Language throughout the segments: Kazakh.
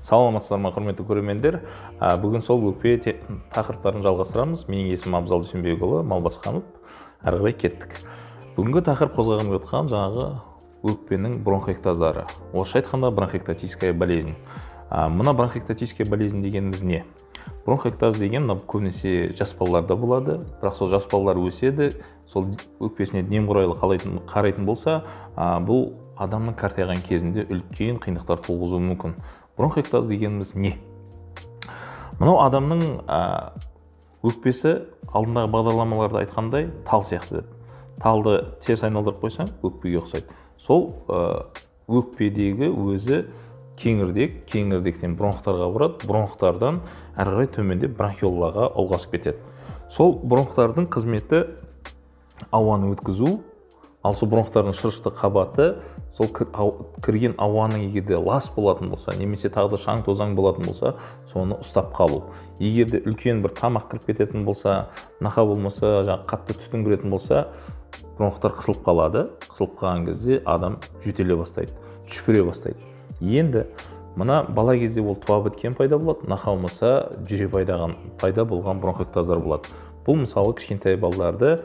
Саламатсыздар ма, құрметті көрермендер. Бүгін сол өкпе тақырыптарын жалғастырамыз. Менің есімім Абзал Дүйсенбекұлы, Малбасқанов. Әрі қарай кеттік. Бүгінгі тақырып қозғағым отқан жаңағы өкпенің бронхоэктаздары. Орысша айтқанда бронхоэктатическая болезнь. Мына бронхоэктатическая болезнь дегеніміз не? Бронхоэктаз деген көбінесе жас балаларда болады, бірақ сол жас балалар өседі, сол өкпесіне немқұрайлы қарайтын болса, бұл адамның қартайған кезінде үлкен қиындықтар туғызуы мүмкін. Бронхоэктаз дегеніміз не? Мынау адамның өкпесі алдындағы бағдарламаларда айтқандай тал сияқты. Талды теріс айналдырып қойсаң, өкпеге ұқсайды. Сол өкпедегі өзі кеңірдектен бронхтарға барады, бронхтардан әрі қарай төмендеп бронхиолаға ұлғасып кетеді. Сол бронхтардың қызметі ауаны өткізу, ал сол бронхтардың шырышты қабаты сол кірген ауаның егерде лас болатын болса, немесе тағы да шаң тозаң болатын болса, соны ұстап қалу. Егерде үлкен бір тамақ кіріп кететін болса, нақа болмаса, қатты түтін кіретін болса, бронхтар қысылып қалады. Қысылып қалған кезде адам жөтеле бастайды, түшкіре бастайды. Енді мына бала кезде ол туа біткен пайда болады, нақа болмаса жүре пайда болған бронхоэктаздар болады. Бұл мысалы кішкентай балаларды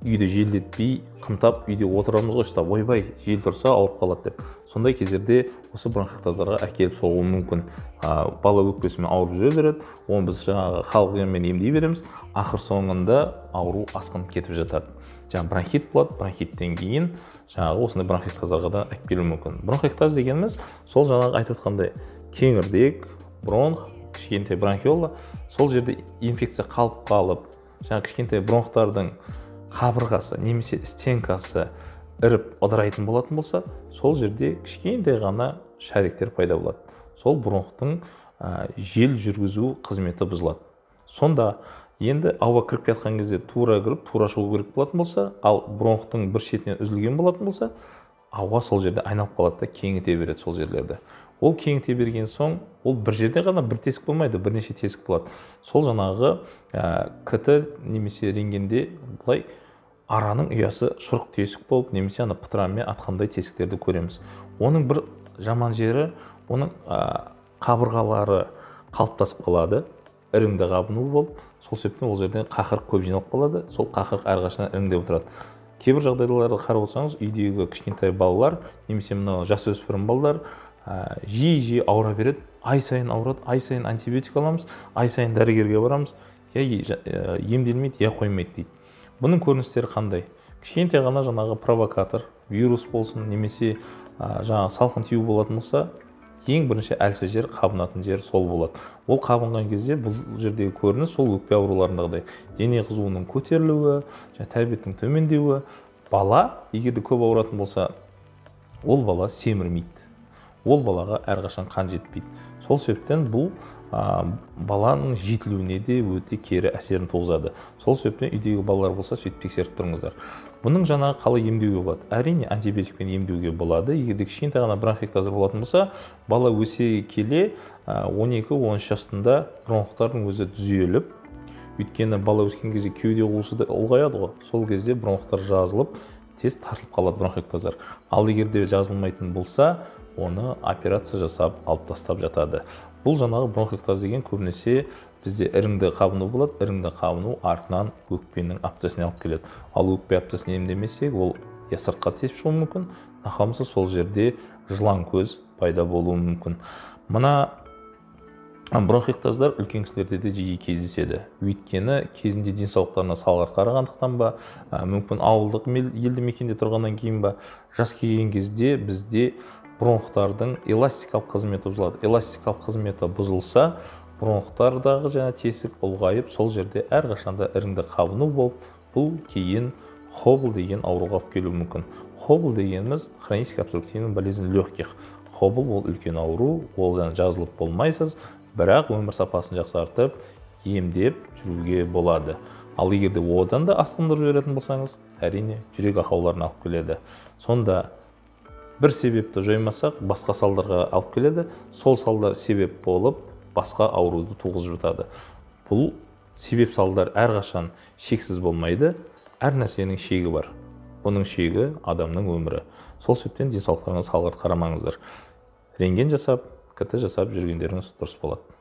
үйде желдетпей, қымтап үйде отырамыз ғой, ұстап, ойбай, жел тұрса ауырып қалады деп. Сондай кездерде осы бронхоэктаздарға әкеліп соғуы мүмкін. Бала өкпесімен ауырып жүре береді, оны біз жаңағы халық емімен емдей береміз, ақыр соңында ауру асқынып кетіп жатады. Бронхит болады, бронхиттен кейін жаңағы осындай бронхоэктаздарға да әкелуі мүмкін. Бронхоэктаз дегеніміз сол жаңағы айтып отқандай кеңірдек, бронх, кішкентай бронхиола, сол жерде инфекция қалып, жаңағы кішкентай бронхтардың қабырғасы немесе стенкасы іріп ыдырайтын болатын болса, сол жерде кішкентай ғана шаректер пайда болады. Сол бронхтың жел жүргізу қызметі бұзылады. Сонда енді ауа кіріп жатқан кезде тура кіріп, тура шығу керек болатын болса, ал бронхтың бір шетінен үзілген болатын болса, ауа сол жерде айналып қалады да кеңіте береді сол жерлерді. Ол кеңіте берген соң, ол бір жерде ғана бір тесік болмайды, бірнеше тесік болады. Сол жаңағы КТ немесе рентгенде былай араның ұясы шұрық тесік болып, немесе пытырамен атқандай тесіктерді көреміз. Оның бір жаман жері, оның қабырғалары қалыптасып қалады, іріңді қабыну болып, сол себептен ол жерден қақырық көп жиналып қалады, сол қақырық әрқашан іріңдеп отырады. Кейбір жағдайларды қарап отырсаңыз, үйдегі кішкентай балалар, немесе мынау жасөспірім балалар жиі ауыра береді, ай сайын ауырады, ай сайын антибиотик аламыз, ай сайын дәрігерге барамыз, емделмейді, қоймайды дейді. Бұның көріністері қандай? Кішкентай ғана жаңағы провокатор, вирус болсын, немесе жаңағы салқын тию болатын болса, ең бірінші әлсіз жер, қабынатын жер сол болады. Ол қабынған кезде бұл жердегі көрініс сол өкпе ауруларындағыдай. Дене қызуының көтерілуі, тәбеттің төмендеуі. Бала егерде көп ауыратын болса, ол бала семірмейді. Ол балаға әрқашан қан жетпейді. Сол себептен бұл баланың жетілуіне де өте кері әсерін туғызады. Сол себептен үйдегі балалар болса, сөйтіп тексеріп тұрыңыздар. Бұның жаңағы қалай емдеуге болады? Әрине антибиотикпен емдеуге болады. Егерде кішкентай ғана бронхоэктаздар болатын болса, бала өсе келе 12-13 жасында бронхтардың өзі түзеліп, өйткені бала өскен кезде кеуде қуысы да ұлғаяды ғой. Сол кезде бронхтар жазылып, тез тартылып қалады бронхоэктаздар. Ал егерде жазылмайтын болса, оны операция жасап, алып тастап жатады. Бұл жаңағы бронхоэктаз деген көбінесе бізде іріңді қабыну болады, іріңді қабыну артынан өкпенің апциясына алып келеді. Ал өкпе апциясын емдемесек, ол я сыртқа тесіп шығуы мүмкін, нақамысы сол жерде жылан көз пайда болуы мүмкін. Мына бронхоэктаздар үлкен кісілерде де жиі кездеседі. Өйткені кезінде денсаулықтарына салғырт қарағандықтан ба, мүмкін ауылдық елді мекенде тұрғаннан кейін ба, жас келген кезде бізде бронхтардың эластикалық қызметі бұзылады. Эластикалық қызметі бұзылса, бронхтардағы тесік ұлғайып, сол жерде әрқашанда іріңді қабыну болып, бұл кейін хобл деген ауруға алып келуі мүмкін. Хобл дегеніміз хроническая обструктивная болезнь легких. Хобл ол үлкен ауру, олдан жазылып болмайсыз, бірақ өмір сапасын жақсартып, емдеп жүруге болады. Ал егерде одан да асқындырып жіберетін болсаңыз, әрине жүрек ақауларын алып келеді. Сонда бір себепті жоймасақ, басқа салдарға алып келеді. Сол салдар себеп болып, басқа ауруды туғызып жатады. Бұл себеп салдар әрқашан шексіз болмайды. Әр нәрсенің шегі бар. Бұның шегі адамның өмірі. Сол себептен денсаулықтарыңызға салғырт қарамаңыздар. Рентген жасап, кт жасап жүргендеріңіз дұрыс болады.